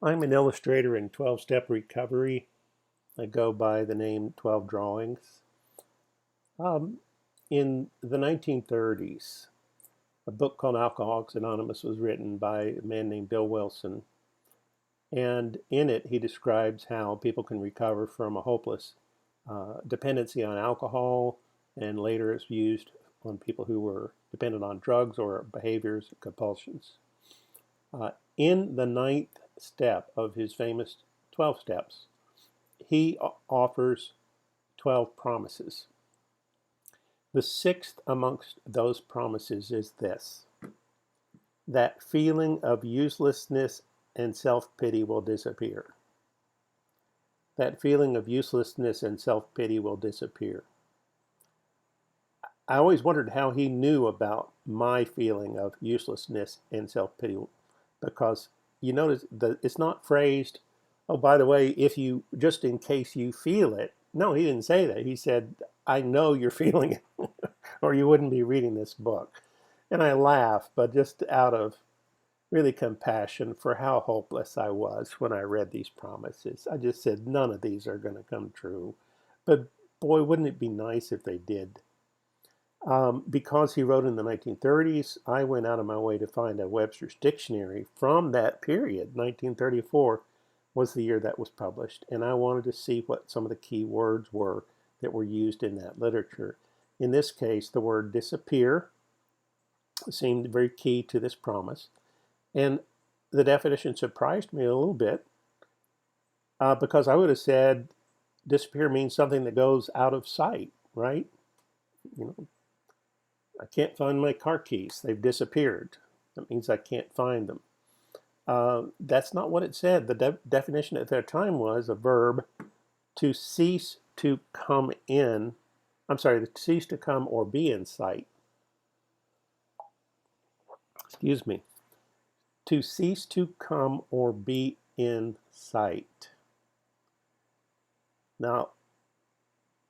I'm an illustrator in 12-step recovery. I go by the name 12 Drawings. Um, in the 1930s, a book called Alcoholics Anonymous was written by a man named Bill Wilson. And in it, he describes how people can recover from a hopeless dependency on alcohol, and later it's used on people who were dependent on drugs or behaviors, compulsions. In the ninth step of his famous 12 steps, he offers 12 promises. The sixth amongst those promises is this: that feeling of uselessness and self-pity will disappear. That feeling of uselessness and self-pity will disappear. I always wondered how he knew about my feeling of uselessness and self-pity, because you notice that it's not phrased, oh, by the way, if you, just in case you feel it. No, he didn't say that. He said, I know you're feeling it, or you wouldn't be reading this book. And I laugh, but just out of really compassion for how hopeless I was when I read these promises. I just said, none of these are going to come true. But boy, wouldn't it be nice if they did? Because he wrote in the 1930s, I went out of my way to find a Webster's dictionary from that period. 1934 was the year that was published, and I wanted to see what some of the key words were that were used in that literature. In this case, the word disappear seemed very key to this promise, and the definition surprised me a little bit, because I would have said disappear means something that goes out of sight, right? You know, I can't find my car keys. They've disappeared. That means I can't find them. That's not what it said. The definition at that time was a verb to cease to come in. I'm sorry, to cease to come or be in sight. Excuse me. To cease to come or be in sight. Now,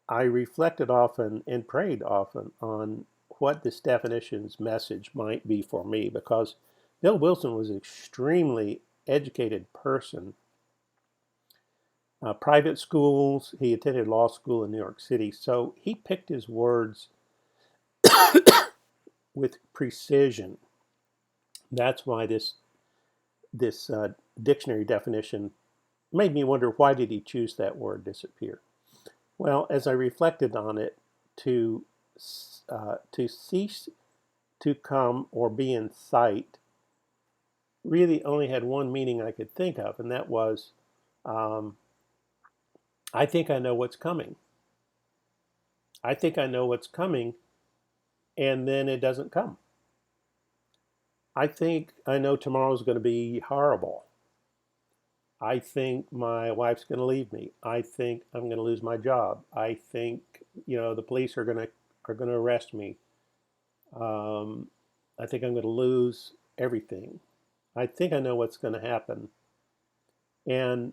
I reflected often and prayed often on what this definition's message might be for me, because Bill Wilson was an extremely educated person. Private schools, he attended law school in New York City, so he picked his words with precision. That's why this dictionary definition made me wonder, why did he choose that word disappear? Well, as I reflected on it, to cease to come or be in sight really only had one meaning I could think of, and that was, um, I think I know what's coming. I think I know what's coming, and then it doesn't come. I think I know tomorrow's going to be horrible. I think my wife's going to leave me. I think I'm going to lose my job. I think, the police are going to arrest me. Um, I think I'm going to lose everything. I think I know what's going to happen. And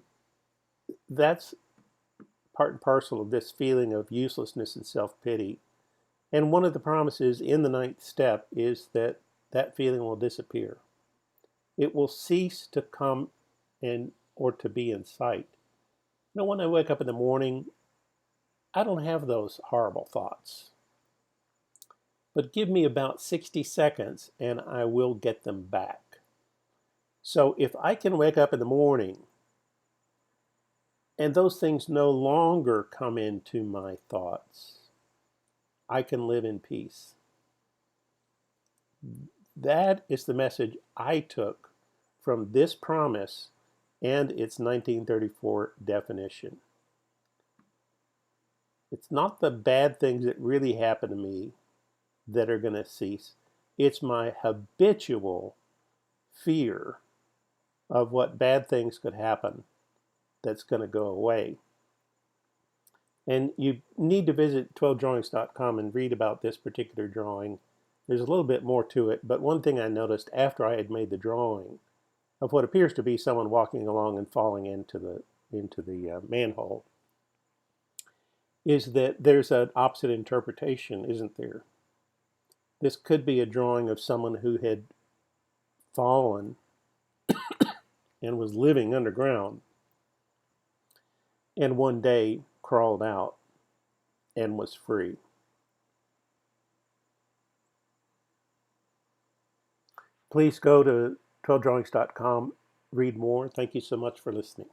that's part and parcel of this feeling of uselessness and self-pity. And one of the promises in the ninth step is that that feeling will disappear. It will cease to come and or to be in sight. When I wake up in the morning, I don't have those horrible thoughts. But give me about 60 seconds and I will get them back. So if I can wake up in the morning and those things no longer come into my thoughts, I can live in peace. That is the message I took from this promise and its 1934 definition. It's not the bad things that really happen to me that are going to cease. It's my habitual fear of what bad things could happen that's going to go away. And you need to visit 12drawings.com and read about this particular drawing. There's a little bit more to it, but one thing I noticed after I had made the drawing of what appears to be someone walking along and falling into the manhole is that there's an opposite interpretation, isn't there? This could be a drawing of someone who had fallen and was living underground, and one day crawled out and was free. Please go to 12drawings.com, read more. Thank you so much for listening.